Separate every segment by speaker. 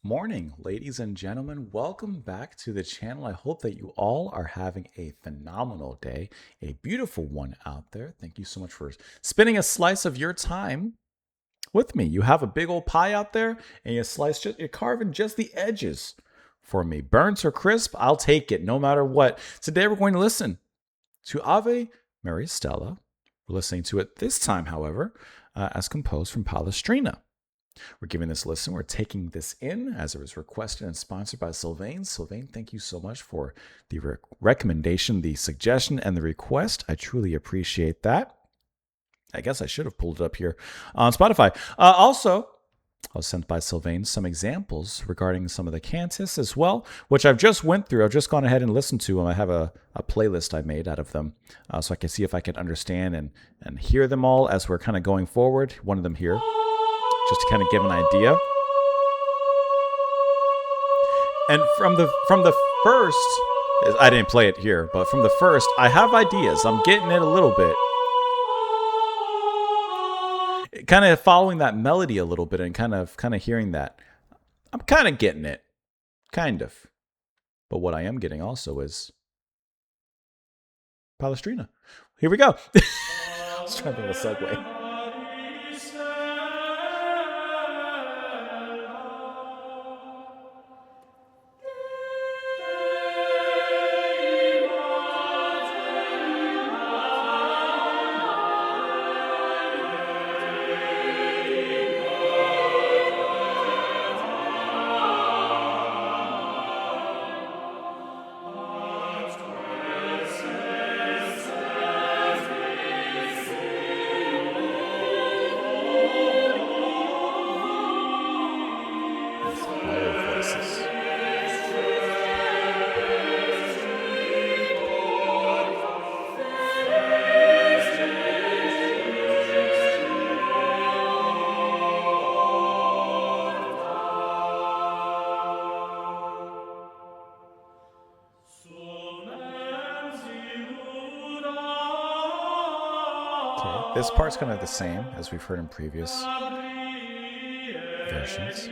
Speaker 1: Morning, ladies and gentlemen. Welcome back to the channel. I hope that you all are having a phenomenal day, a beautiful one out there. Thank you so much for spending a slice of your time with me. You have a big old pie out there, and you're carving just the edges for me. Burnt or crisp, I'll take it no matter what. Today we're going to listen to Ave Maria Stella. We're listening to it this time, however, as composed from Palestrina. We're giving this a listen. We're taking this in as it was requested and sponsored by Sylvain. Sylvain, thank you so much for the recommendation, the suggestion, and the request. I truly appreciate that. I guess I should have pulled it up here on Spotify. Also, I was sent by Sylvain some examples regarding some of the cantus as well, which I've just went through. I've just gone ahead and listened to them. I have a playlist I made out of them so I can see if I can understand and hear them all as we're kind of going forward. One of them here, just to kind of give an idea. And from the first, I didn't play it here, but from the first, I have ideas. I'm getting it a little bit. Kind of following that melody a little bit and kind of hearing that. I'm kind of getting it. Kind of. But what I am getting also is Palestrina. Here we go. I was trying to think of a segue. This part's kind of the same as we've heard in previous versions.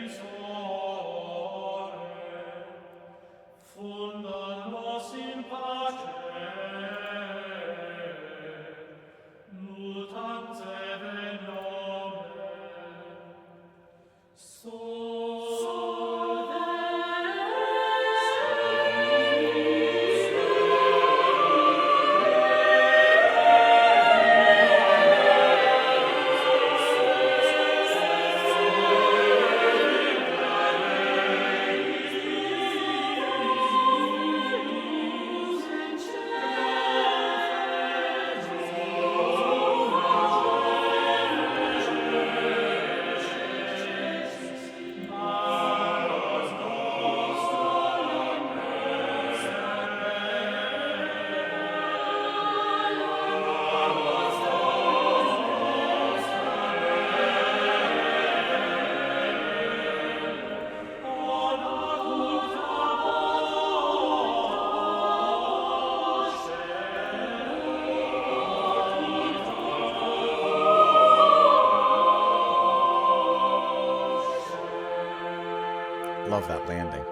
Speaker 1: Love that landing.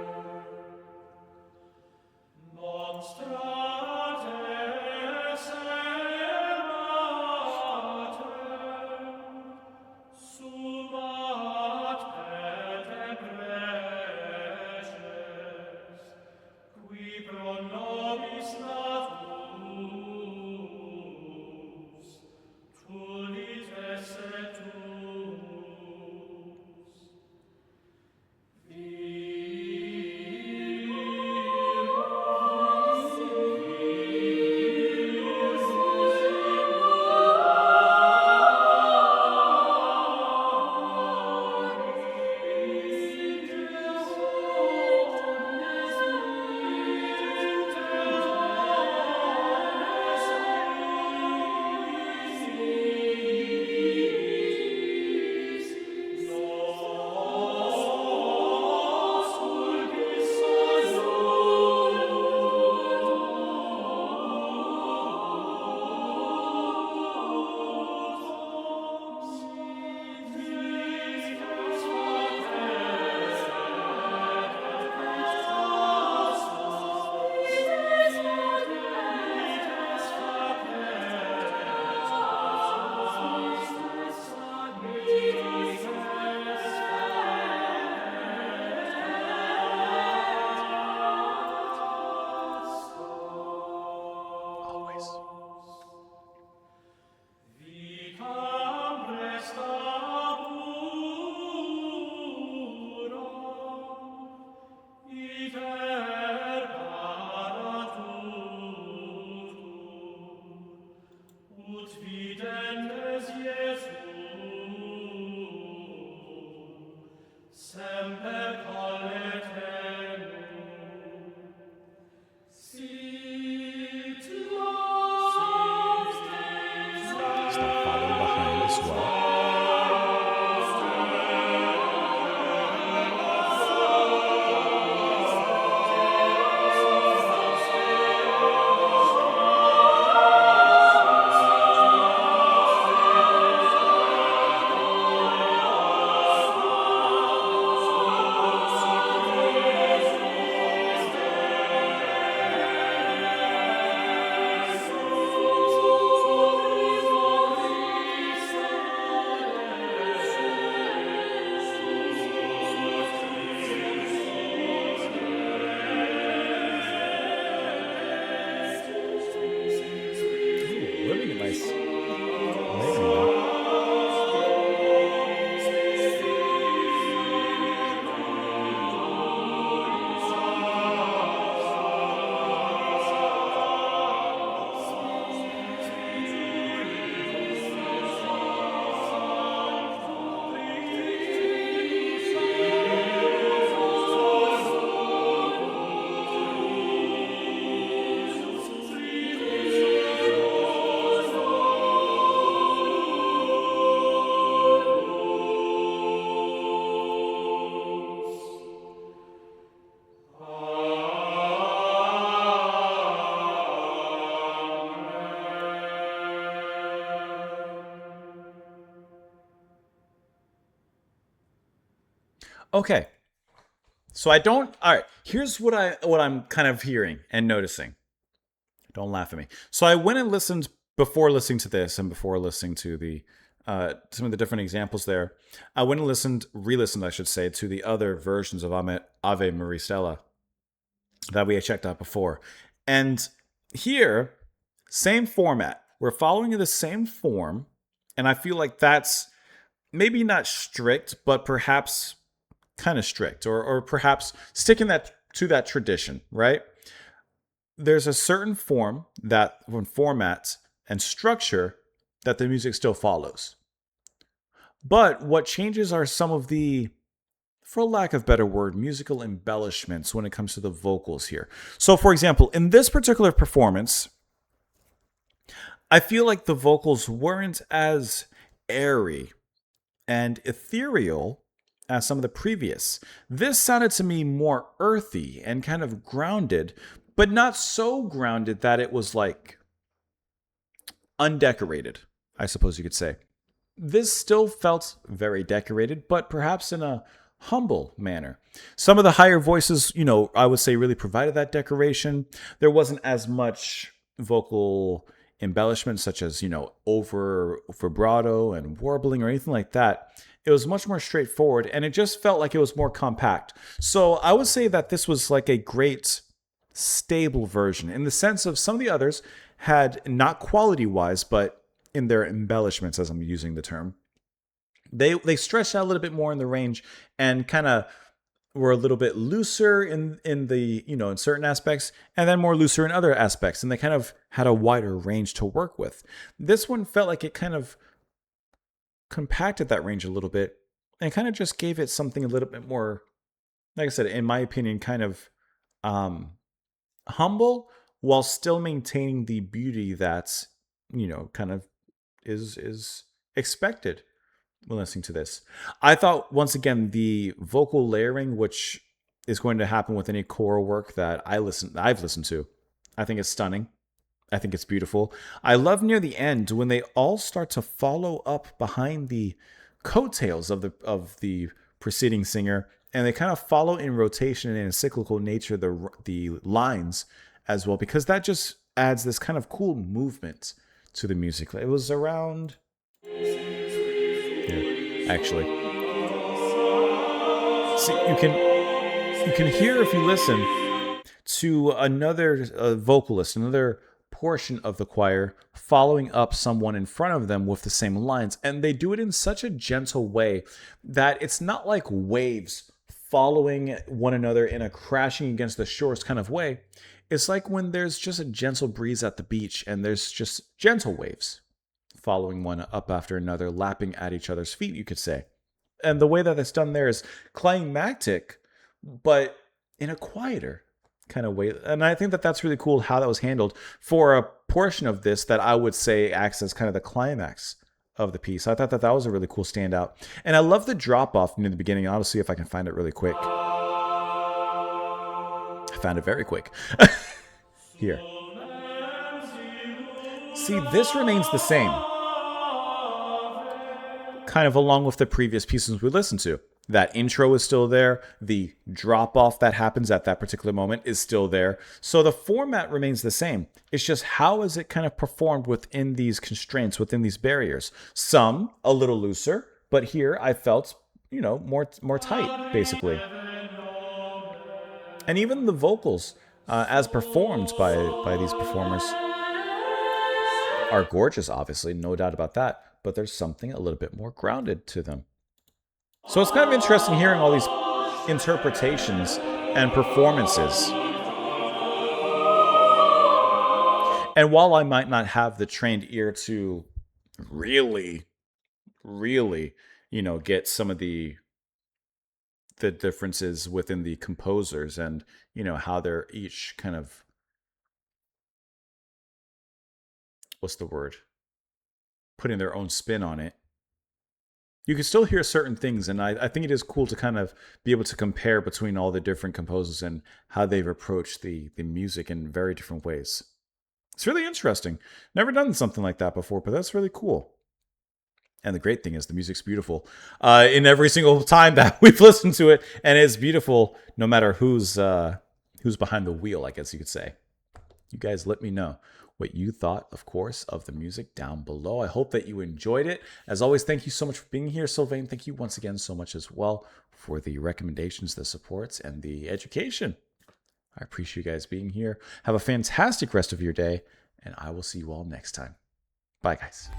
Speaker 1: It's now following behind as well. Ooh, really nice layering there. Okay, so I don't. All right, here's what I'm kind of hearing and noticing. Don't laugh at me. So I went and listened before listening to this and before listening to the some of the different examples there. I went and re-listened, I should say, to the other versions of Ave Maria Stella that we had checked out before. And here, same format. We're following the same form, and I feel like that's maybe not strict, but perhaps kind of strict, or perhaps sticking that to that tradition, right? There's a certain format and structure that the music still follows. But what changes are some of the, for lack of better word, musical embellishments when it comes to the vocals here. So, for example, in this particular performance, I feel like the vocals weren't as airy and ethereal as some of the previous. This sounded to me more earthy and kind of grounded, but not so grounded that it was like undecorated, I suppose you could say. This still felt very decorated, but perhaps in a humble manner. Some of the higher voices, I would say really provided that decoration. There wasn't as much vocal embellishment, such as, over vibrato and warbling or anything like that. It was much more straightforward, and it just felt like it was more compact. So I would say that this was like a great stable version in the sense of some of the others had, not quality wise, but in their embellishments, as I'm using the term, they stretched out a little bit more in the range and kind of were a little bit looser in the, in certain aspects, and then more looser in other aspects, and they kind of had a wider range to work with. This one felt like it kind of compacted that range a little bit and kind of just gave it something a little bit more, like I said, in my opinion, kind of humble, while still maintaining the beauty that's, kind of is expected when listening to this. I thought, once again, the vocal layering, which is going to happen with any choral work that I've listened to, I think it's stunning. I think it's beautiful. I love near the end when they all start to follow up behind the coattails of the preceding singer, and they kind of follow in rotation and in a cyclical nature the lines as well, because that just adds this kind of cool movement to the music. It was around here, actually. See, you can hear, if you listen to another vocalist, another portion of the choir following up someone in front of them with the same lines, and they do it in such a gentle way that it's not like waves following one another in a crashing against the shores kind of way. It's like when there's just a gentle breeze at the beach and there's just gentle waves following one up after another, lapping at each other's feet, you could say. And the way that it's done there is climactic, but in a quieter kind of way. And I think that that's really cool how that was handled for a portion of this that I would say acts as kind of the climax of the piece. I thought that that was a really cool standout. And I love the drop off near the beginning. I'll see if I can find it really quick. I found it very quick. Here. See, this remains the same, kind of along with the previous pieces we listened to. That intro is still there. The drop off that happens at that particular moment is still there. So the format remains the same. It's just how is it kind of performed within these constraints, within these barriers. Some a little looser, but here I felt, more tight, basically. And even the vocals, as performed by these performers, are gorgeous, obviously, no doubt about that. But there's something a little bit more grounded to them. So it's kind of interesting hearing all these interpretations and performances. And while I might not have the trained ear to really, get some of the differences within the composers and, how they're each kind of, what's the word? Putting their own spin on it. You can still hear certain things, and I think it is cool to kind of be able to compare between all the different composers and how they've approached the music in very different ways. It's really interesting. Never done something like that before, but that's really cool. And the great thing is the music's beautiful in every single time that we've listened to it, and it's beautiful no matter who's behind the wheel, I guess you could say. You guys let me know what you thought, of course, of the music down below. I hope that you enjoyed it. As always, thank you so much for being here. Sylvain, thank you once again so much as well for the recommendations, the supports, and the education. I appreciate you guys being here. Have a fantastic rest of your day, and I will see you all next time. Bye, guys.